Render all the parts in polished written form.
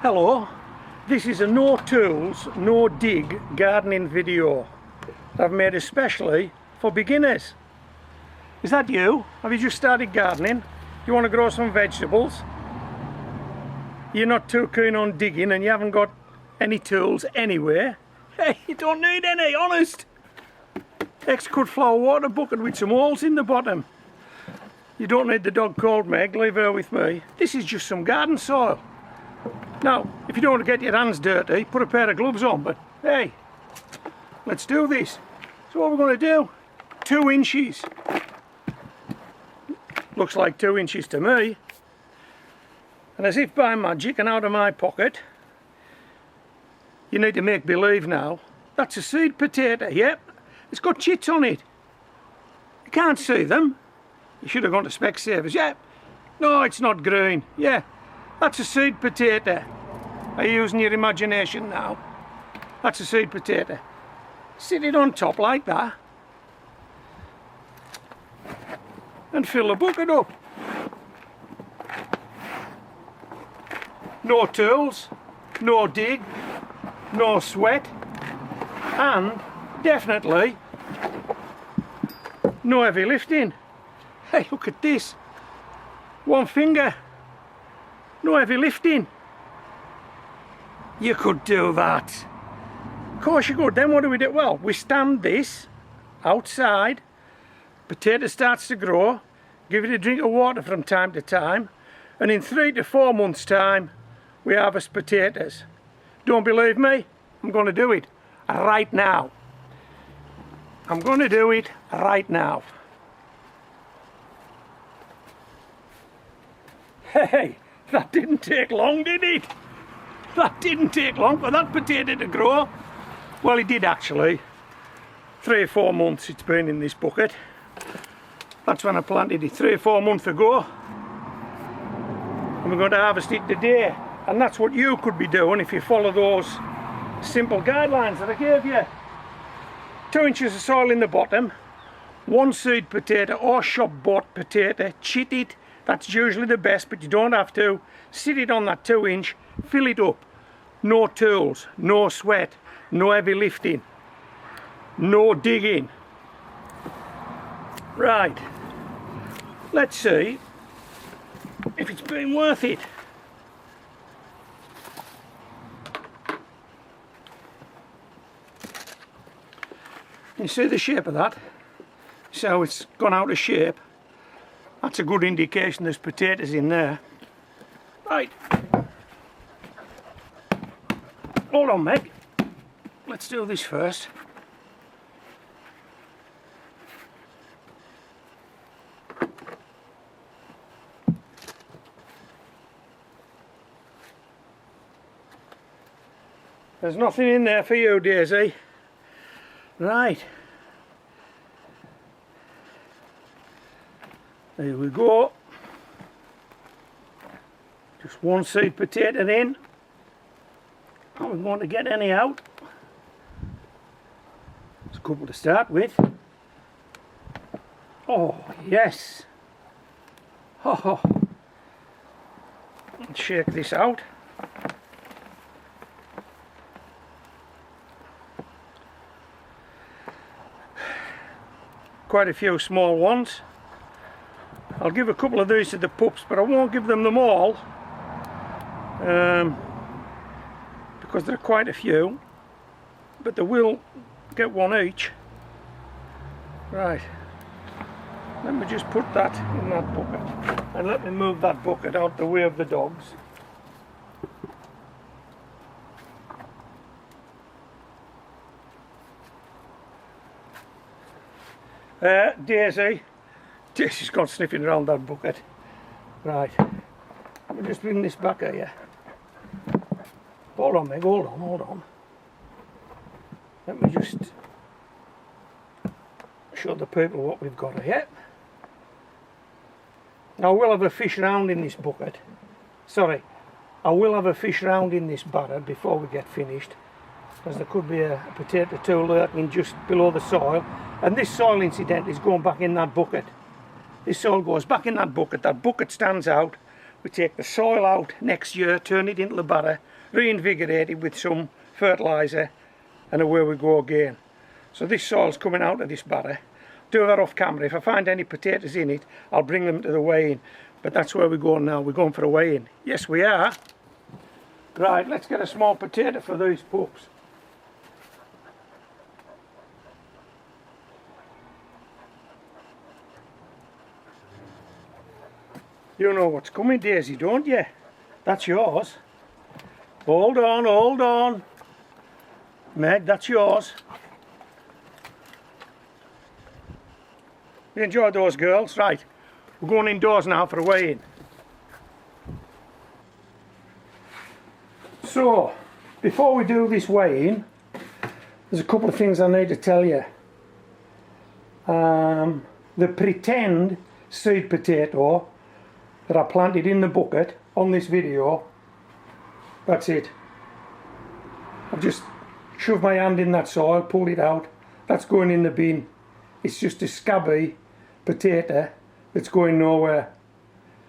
Hello, this is a no tools, no dig gardening video that I've made especially for beginners. Is that you? Have you just started gardening? You want to grow some vegetables? You're not too keen on digging and you haven't got any tools anywhere? Hey, you don't need any, honest! Ex-cut flower water bucket with some holes in the bottom. You don't need the dog called Meg, leave her with me. This is just some garden soil. Now, if you don't want to get your hands dirty, put a pair of gloves on, but hey, let's do this. So what we're going to do, 2 inches. Looks like 2 inches to me. And as if by magic and out of my pocket, you need to make believe now, that's a seed potato, yep. It's got chits on it. You can't see them. You should have gone to Specsavers, yeah. No, it's not green, yeah. That's a seed potato. Are you using your imagination now? That's a seed potato. Sit it on top like that. And fill the bucket up. No tools, no dig, no sweat, and definitely no heavy lifting. Hey, look at this. 1 finger. No heavy lifting. You could do that. Of course you could. Then what do? Well, we stand this outside. Potato starts to grow. Give it a drink of water from time to time. And in 3 to 4 months' time, we harvest potatoes. Don't believe me? I'm going to do it right now. I'm going to do it right now. Hey, that didn't take long, did it? That didn't take long for that potato to grow. Well, it did actually. 3 or 4 months it's been in this bucket. That's when I planted it 3 or 4 months ago. And we're going to harvest it today. And that's what you could be doing if you follow those simple guidelines that I gave you. 2 inches of soil in the bottom, 1 seed potato or shop bought potato, chit it. That's usually the best, but you don't have to. Sit it on that 2 inch, fill it up. No tools, no sweat, no heavy lifting, no digging. Right, let's see if it's been worth it. You see the shape of that? So it's gone out of shape. That's a good indication there's potatoes in there. Right. Hold on, Meg. Let's do this first. There's nothing in there for you, Daisy. Right. There we go. Just 1 seed potato in. And we want to get any out. There's a couple to start with. Oh, yes. Oh. Let's shake this out. Quite a few small ones. I'll give a couple of these to the pups, but I won't give them all because there are quite a few, but they will get 1 each. Right, let me just put that in that bucket and let me move that bucket out the way of the dogs. Daisy's gone sniffing around that bucket. Right, let me just bring this back here. Hold on, Meg, hold on. Let me just show the people what we've got here. Now, we'll have a fish round in this bucket. Sorry, I will have a fish round in this barrel before we get finished, because there could be a potato tool lurking just below the soil. And this soil, incidentally, is going back in that bucket. This soil goes back in that bucket stands out. We take the soil out next year, turn it into the barrow, reinvigorate it with some fertiliser, and away we go again. So this soil's coming out of this barrow. Do that off camera. If I find any potatoes in it, I'll bring them to the weigh-in. But that's where we're going now. We're going for a weigh-in. Yes, we are. Right, let's get a small potato for these pups. You know what's coming, Daisy, don't you? That's yours. Hold on, hold on. Meg, that's yours. You enjoyed those, girls? Right, we're going indoors now for a weigh-in. So, before we do this weigh-in, there's a couple of things I need to tell you. The pretend seed potato that I planted in the bucket on this video, that's it. I've just shoved my hand in that soil, pulled it out, that's going in the bin. It's just a scabby potato that's going nowhere.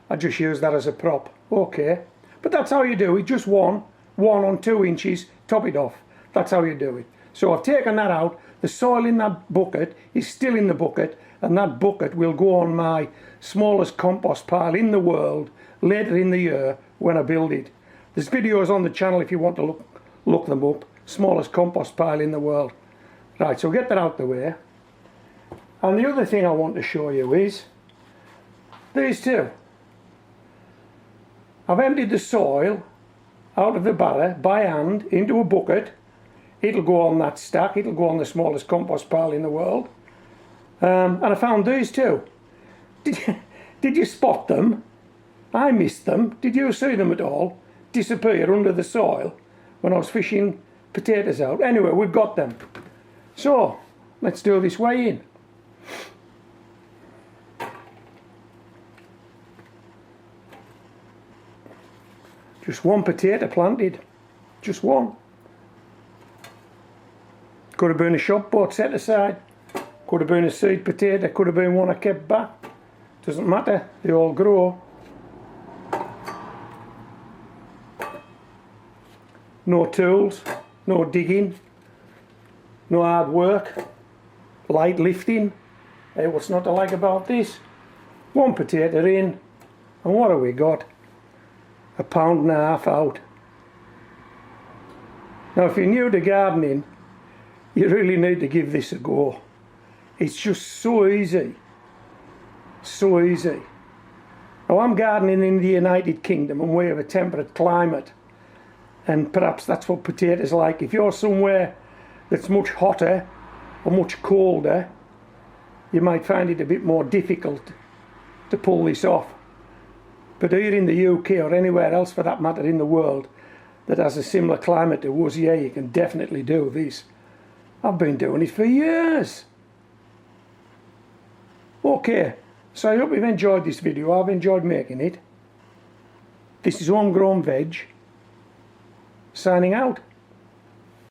I just use that as a prop. Okay, but that's how you do it. Just one on 2 inches, top it off. That's how you do it. So I've taken that out. The soil in that bucket is still in the bucket, and that bucket will go on my smallest compost pile in the world later in the year when I build it. There's videos on the channel if you want to look them up. Smallest compost pile in the world. Right, so get that out the way. And the other thing I want to show you is these two. I've emptied the soil out of the barrow by hand into a bucket. It'll go on that stack, it'll go on the smallest compost pile in the world. And I found these two. Did you spot them? I missed them. Did you see them at all? Disappear under the soil when I was fishing potatoes out. Anyway, we've got them. So, let's do this weigh-in. Just one potato planted. Just one. Could have been a shop bought set aside. Could have been a seed potato. Could have been one I kept back. Doesn't matter. They all grow. No tools. No digging. No hard work. Light lifting. Hey, what's not to like about this? One potato in. And what have we got? 1.5 pounds out. Now if you're new to gardening, you really need to give this a go. It's just so easy. So easy. Now I'm gardening in the United Kingdom and we have a temperate climate. And perhaps that's what potatoes like. If you're somewhere that's much hotter or much colder, you might find it a bit more difficult to pull this off. But here in the UK or anywhere else for that matter in the world that has a similar climate to us, yeah, you can definitely do this. I've been doing it for years. Okay, so I hope you've enjoyed this video. I've enjoyed making it. This is Homegrown Veg, signing out.